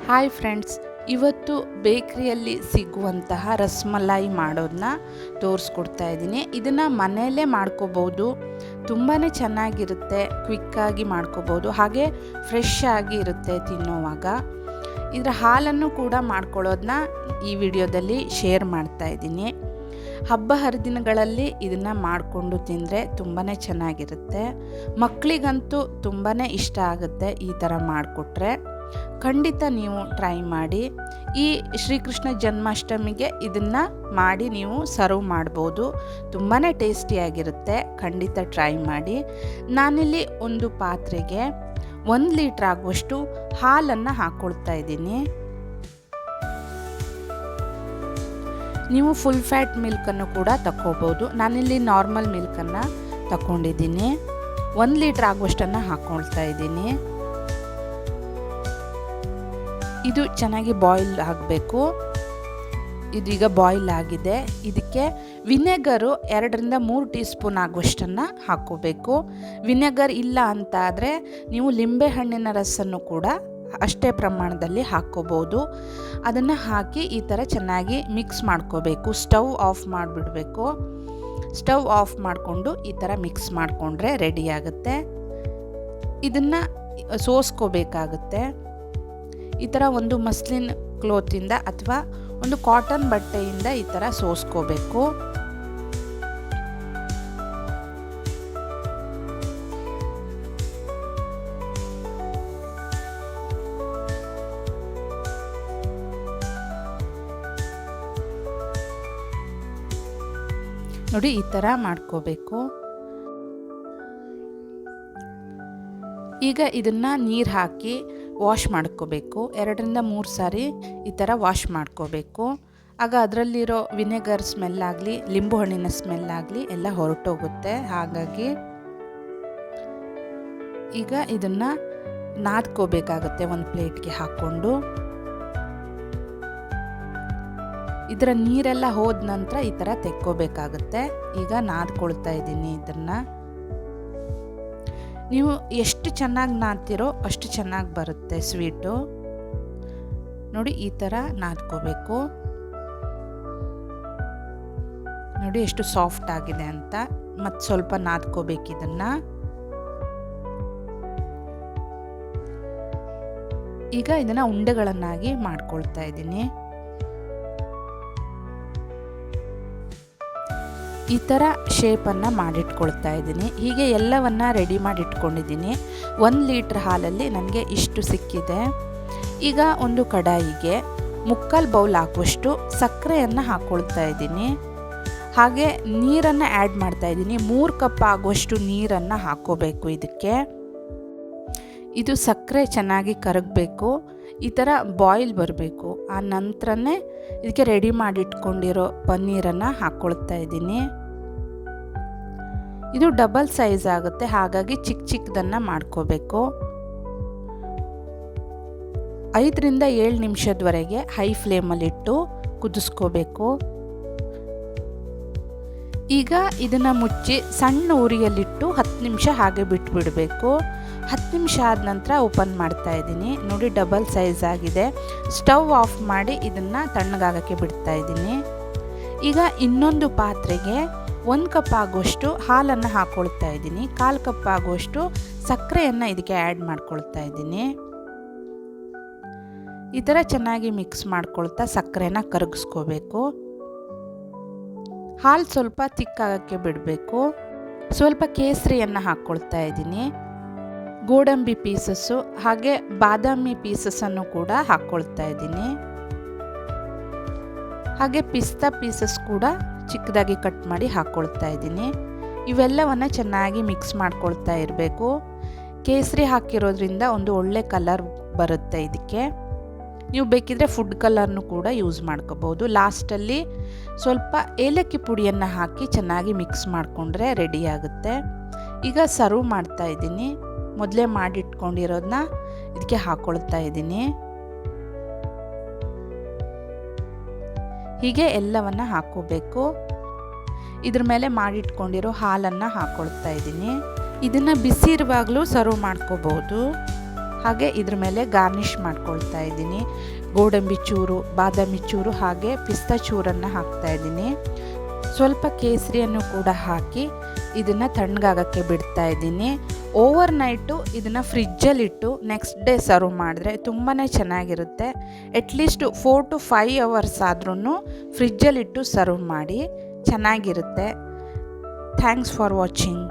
Hi friends, ಇವತ್ತು ಬೇಕ್ರಿಯಲ್ಲಿ ಸಿಗುವಂತಹ ರಸ್ಮಲಾಯಿ ಮಾಡೋದನ್ನ ತೋರಿಸ್ಕೊಡ್ತಾ ಇದ್ದೀನಿ. ಇದನ್ನು ಮನೆಯಲ್ಲೇ ಮಾಡ್ಕೋಬೋದು. ತುಂಬಾ ಚೆನ್ನಾಗಿರುತ್ತೆ, ಕ್ವಿಕ್ಕಾಗಿ ಮಾಡ್ಕೋಬೋದು, ಹಾಗೆ ಫ್ರೆಶ್ ಆಗಿ ಇರುತ್ತೆ ತಿನ್ನೋವಾಗ. ಇದರ ಹಾಲನ್ನು ಕೂಡ ಮಾಡ್ಕೊಳ್ಳೋದನ್ನ ಈ ವಿಡಿಯೋದಲ್ಲಿ ಶೇರ್ ಮಾಡ್ತಾ ಇದ್ದೀನಿ. ಹಬ್ಬ ಹರಿದಿನಗಳಲ್ಲಿ ಇದನ್ನು ಮಾಡಿಕೊಂಡು ತಿಂದರೆ ತುಂಬಾ ಚೆನ್ನಾಗಿರುತ್ತೆ. ಮಕ್ಕಳಿಗಂತೂ ತುಂಬಾ ಇಷ್ಟ ಆಗುತ್ತೆ ಈ ಥರ ಮಾಡಿಕೊಟ್ರೆ. ಖಂಡಿತ ನೀವು ಟ್ರೈ ಮಾಡಿ. ಈ ಶ್ರೀಕೃಷ್ಣ ಜನ್ಮಾಷ್ಟಮಿಗೆ ಇದನ್ನು ಮಾಡಿ ನೀವು ಸರ್ವ್ ಮಾಡ್ಬೋದು. ತುಂಬಾ ಟೇಸ್ಟಿಯಾಗಿರುತ್ತೆ. ಖಂಡಿತ ಟ್ರೈ ಮಾಡಿ. ನಾನಿಲ್ಲಿ ಒಂದು ಪಾತ್ರೆಗೆ 1 ಲೀಟ್ರ್ ಆಗುವಷ್ಟು ಹಾಲನ್ನು ಹಾಕ್ಕೊಳ್ತಾ ಇದ್ದೀನಿ. ನೀವು ಫುಲ್ ಫ್ಯಾಟ್ ಮಿಲ್ಕನ್ನು ಕೂಡ ತಗೋಬೋದು. ನಾನಿಲ್ಲಿ ನಾರ್ಮಲ್ ಮಿಲ್ಕನ್ನು ತಗೊಂಡಿದ್ದೀನಿ. 1 ಲೀಟ್ರ್ ಆಗುವಷ್ಟನ್ನು ಹಾಕ್ಕೊಳ್ತಾ ಇದ್ದೀನಿ. ಇದು ಚೆನ್ನಾಗಿ ಬಾಯ್ಲ್ ಆಗಬೇಕು. ಇದೀಗ ಬಾಯ್ಲ್ ಆಗಿದೆ. ಇದಕ್ಕೆ ವಿನೆಗರು 2-3 ಟೀ ಸ್ಪೂನ್ ಆಗುವಷ್ಟನ್ನು ಹಾಕ್ಕೋಬೇಕು. ವಿನೆಗರ್ ಇಲ್ಲ ಅಂತ ಆದರೆ ನೀವು ಲಿಂಬೆಹಣ್ಣಿನ ರಸನ್ನು ಕೂಡ ಅಷ್ಟೇ ಪ್ರಮಾಣದಲ್ಲಿ ಹಾಕ್ಕೋಬೋದು. ಅದನ್ನು ಹಾಕಿ ಈ ಥರ ಚೆನ್ನಾಗಿ ಮಿಕ್ಸ್ ಮಾಡ್ಕೋಬೇಕು. ಸ್ಟವ್ ಆಫ್ ಮಾಡಿಬಿಡಬೇಕು. ಸ್ಟವ್ ಆಫ್ ಮಾಡಿಕೊಂಡು ಈ ಥರ ಮಿಕ್ಸ್ ಮಾಡಿಕೊಂಡ್ರೆ ರೆಡಿ ಆಗುತ್ತೆ. ಇದನ್ನು ಸೋಸ್ಕೋಬೇಕಾಗುತ್ತೆ. ಈ ಥರ ಒಂದು ಮಸ್ಲಿನ್ ಕ್ಲೋತಿಂದ ಅಥವಾ ಒಂದು ಕಾಟನ್ ಬಟ್ಟೆಯಿಂದ ಈ ಥರ ಸೋಸ್ಕೋಬೇಕು. ನೋಡಿ, ಈ ಥರ ಮಾಡ್ಕೋಬೇಕು. ಈಗ ಇದನ್ನು ನೀರು ಹಾಕಿ ವಾಶ್ ಮಾಡ್ಕೋಬೇಕು. 2-3 ಸಾರಿ ಈ ಥರ ವಾಶ್ ಮಾಡ್ಕೋಬೇಕು. ಆಗ ಅದರಲ್ಲಿರೋ ವಿನೆಗರ್ ಸ್ಮೆಲ್ಲಾಗಲಿ ಲಿಂಬು ಹಣ್ಣಿನ ಸ್ಮೆಲ್ಲಾಗಲಿ ಎಲ್ಲ ಹೊರಟೋಗುತ್ತೆ. ಹಾಗಾಗಿ ಈಗ ಇದನ್ನು ನಾದ್ಕೋಬೇಕಾಗುತ್ತೆ ಒಂದು ಪ್ಲೇಟ್ಗೆ ಹಾಕ್ಕೊಂಡು. ಇದರ ನೀರೆಲ್ಲ ಹೋದ ನಂತರ ಈ ಥರ ತೆಕ್ಕೋಬೇಕಾಗುತ್ತೆ. ಈಗ ನಾದ್ಕೊಳ್ತಾ ಇದ್ದೀನಿ. ಇದನ್ನು ನೀವು ಎಷ್ಟು ಚೆನ್ನಾಗಿ ನಾದ್ತಿರೋ ಅಷ್ಟು ಚೆನ್ನಾಗಿ ಬರುತ್ತೆ ಸ್ವೀಟು. ನೋಡಿ, ಈ ಥರ ನಾದ್ಕೋಬೇಕು. ನೋಡಿ ಎಷ್ಟು ಸಾಫ್ಟ್ ಆಗಿದೆ ಅಂತ. ಮತ್ತು ಸ್ವಲ್ಪ ನಾದ್ಕೋಬೇಕು ಇದನ್ನು. ಈಗ ಇದನ್ನು ಉಂಡೆಗಳನ್ನಾಗಿ ಮಾಡ್ಕೊಳ್ತಾ ಇದ್ದೀನಿ. ಈ ಥರ ಶೇಪನ್ನು ಮಾಡಿಟ್ಕೊಳ್ತಾ ಇದ್ದೀನಿ. ಹೀಗೆ ಎಲ್ಲವನ್ನು ರೆಡಿ ಮಾಡಿ ಇಟ್ಕೊಂಡಿದ್ದೀನಿ. 1 ಲೀಟ್ರ್ ಹಾಲಲ್ಲಿ ನನಗೆ ಇಷ್ಟು ಸಿಕ್ಕಿದೆ. ಈಗ ಒಂದು ಕಡಾಯಿಗೆ 3/4 ಬೌಲ್ ಆಗುವಷ್ಟು ಸಕ್ಕರೆಯನ್ನು ಹಾಕ್ಕೊಳ್ತಾ ಇದ್ದೀನಿ. ಹಾಗೆ ನೀರನ್ನು ಆ್ಯಡ್ ಮಾಡ್ತಾ ಇದ್ದೀನಿ. 3 ಕಪ್ ಆಗುವಷ್ಟು ನೀರನ್ನು ಹಾಕ್ಕೋಬೇಕು ಇದಕ್ಕೆ. ಇದು ಸಕ್ಕರೆ ಚೆನ್ನಾಗಿ ಕರಗಬೇಕು. ಈ ಥರ ಬಾಯ್ಲ್ ಬರಬೇಕು. ಆ ನಂತರನೇ ಇದಕ್ಕೆ ರೆಡಿ ಮಾಡಿಟ್ಕೊಂಡಿರೋ ಪನ್ನೀರನ್ನು ಹಾಕ್ಕೊಳ್ತಾ ಇದ್ದೀನಿ. ಇದು ಡಬಲ್ ಸೈಜ್ ಆಗುತ್ತೆ, ಹಾಗಾಗಿ ಚಿಕ್ಕದನ್ನು ಮಾಡ್ಕೋಬೇಕು. 5-7 ನಿಮಿಷದವರೆಗೆ ಹೈ ಫ್ಲೇಮಲ್ಲಿಟ್ಟು ಕುದಿಸ್ಕೋಬೇಕು. ಈಗ ಇದನ್ನು ಮುಚ್ಚಿ ಸಣ್ಣ ಉರಿಯಲ್ಲಿಟ್ಟು 10 ನಿಮಿಷ ಹಾಗೆ ಬಿಟ್ಬಿಡಬೇಕು. 10 ನಿಮಿಷ ಆದ ನಂತರ ಓಪನ್ ಮಾಡ್ತಾ ಇದ್ದೀನಿ. ನೋಡಿ, ಡಬಲ್ ಸೈಜ್ ಆಗಿದೆ. ಸ್ಟವ್ ಆಫ್ ಮಾಡಿ ಇದನ್ನು ತಣ್ಣಗಾಗಕ್ಕೆ ಬಿಡ್ತಾ ಇದ್ದೀನಿ. ಈಗ ಇನ್ನೊಂದು ಪಾತ್ರೆಗೆ 1 ಕಪ್ ಆಗುವಷ್ಟು ಹಾಲನ್ನು ಹಾಕ್ಕೊಳ್ತಾ ಇದ್ದೀನಿ. 1/4 ಕಪ್ ಆಗುವಷ್ಟು ಸಕ್ಕರೆಯನ್ನು ಇದಕ್ಕೆ ಆ್ಯಡ್ ಮಾಡ್ಕೊಳ್ತಾ ಇದ್ದೀನಿ. ಈ ಥರ ಚೆನ್ನಾಗಿ ಮಿಕ್ಸ್ ಮಾಡ್ಕೊಳ್ತಾ ಸಕ್ಕರೆನ ಕರಗಿಸ್ಕೋಬೇಕು. ಹಾಲು ಸ್ವಲ್ಪ ತಿಕ್ಕಾಗಕ್ಕೆ ಬಿಡಬೇಕು. ಸ್ವಲ್ಪ ಕೇಸರಿಯನ್ನು ಹಾಕ್ಕೊಳ್ತಾ ಇದ್ದೀನಿ. ಗೋಡಂಬಿ ಪೀಸಸ್ಸು ಹಾಗೆ ಬಾದಾಮಿ ಪೀಸಸ್ಸನ್ನು ಕೂಡ ಹಾಕ್ಕೊಳ್ತಾ ಇದ್ದೀನಿ. ಹಾಗೆ ಪಿಸ್ತಾ ಪೀಸಸ್ ಕೂಡ ಚಿಕ್ಕದಾಗಿ ಕಟ್ ಮಾಡಿ ಹಾಕ್ಕೊಳ್ತಾ ಇದ್ದೀನಿ. ಇವೆಲ್ಲವನ್ನು ಚೆನ್ನಾಗಿ ಮಿಕ್ಸ್ ಮಾಡ್ಕೊಳ್ತಾ ಇರಬೇಕು. ಕೇಸರಿ ಹಾಕಿರೋದ್ರಿಂದ ಒಂದು ಒಳ್ಳೆ ಕಲರ್ ಬರುತ್ತೆ ಇದಕ್ಕೆ. ನೀವು ಬೇಕಿದ್ರೆ ಫುಡ್ ಕಲರ್ನು ಕೂಡ ಯೂಸ್ ಮಾಡ್ಕೋಬೋದು. ಲಾಸ್ಟಲ್ಲಿ ಸ್ವಲ್ಪ ಏಲಕ್ಕಿ ಪುಡಿಯನ್ನು ಹಾಕಿ ಚೆನ್ನಾಗಿ ಮಿಕ್ಸ್ ಮಾಡಿಕೊಂಡ್ರೆ ರೆಡಿ ಆಗುತ್ತೆ. ಈಗ ಸರ್ವ್ ಮಾಡ್ತಾ ಇದ್ದೀನಿ. ಮೊದಲೇ ಮಾಡಿಟ್ಕೊಂಡಿರೋದನ್ನ ಇದಕ್ಕೆ ಹಾಕ್ಕೊಳ್ತಾ ಇದ್ದೀನಿ. ಹೀಗೆ ಎಲ್ಲವನ್ನು ಹಾಕ್ಕೋಬೇಕು. ಇದ್ರ ಮೇಲೆ ಮಾಡಿಟ್ಕೊಂಡಿರೋ ಹಾಲನ್ನು ಹಾಕ್ಕೊಳ್ತಾ ಇದ್ದೀನಿ. ಇದನ್ನು ಬಿಸಿ ಇರುವಾಗಲೂ ಸರ್ವ್ ಮಾಡ್ಕೋಬೋದು. ಹಾಗೆ ಇದ್ರ ಮೇಲೆ ಗಾರ್ನಿಷ್ ಮಾಡ್ಕೊಳ್ತಾ ಇದ್ದೀನಿ. ಗೋಡಂಬಿ ಚೂರು, ಬಾದಾಮಿ ಚೂರು ಹಾಗೆ ಪಿಸ್ತಾ ಚೂರನ್ನು ಹಾಕ್ತಾ ಇದ್ದೀನಿ. ಸ್ವಲ್ಪ ಕೇಸರಿಯನ್ನು ಕೂಡ ಹಾಕಿ ಇದನ್ನು ತಣ್ಣಗಾಗಕ್ಕೆ ಬಿಡ್ತಾ ಇದ್ದೀನಿ. ಓವರ್ ನೈಟು ಇದನ್ನು ಫ್ರಿಜ್ಜಲ್ಲಿಟ್ಟು ನೆಕ್ಸ್ಟ್ ಡೇ ಸರ್ವ್ ಮಾಡಿದ್ರೆ ತುಂಬಾ ಚೆನ್ನಾಗಿರುತ್ತೆ. ಅಟ್ಲೀಸ್ಟ್ 4 to 5 hours ಆದ್ರೂ ಫ್ರಿಜ್ಜಲ್ಲಿಟ್ಟು ಸರ್ವ್ ಮಾಡಿ ಚೆನ್ನಾಗಿರುತ್ತೆ. Thanks for watching.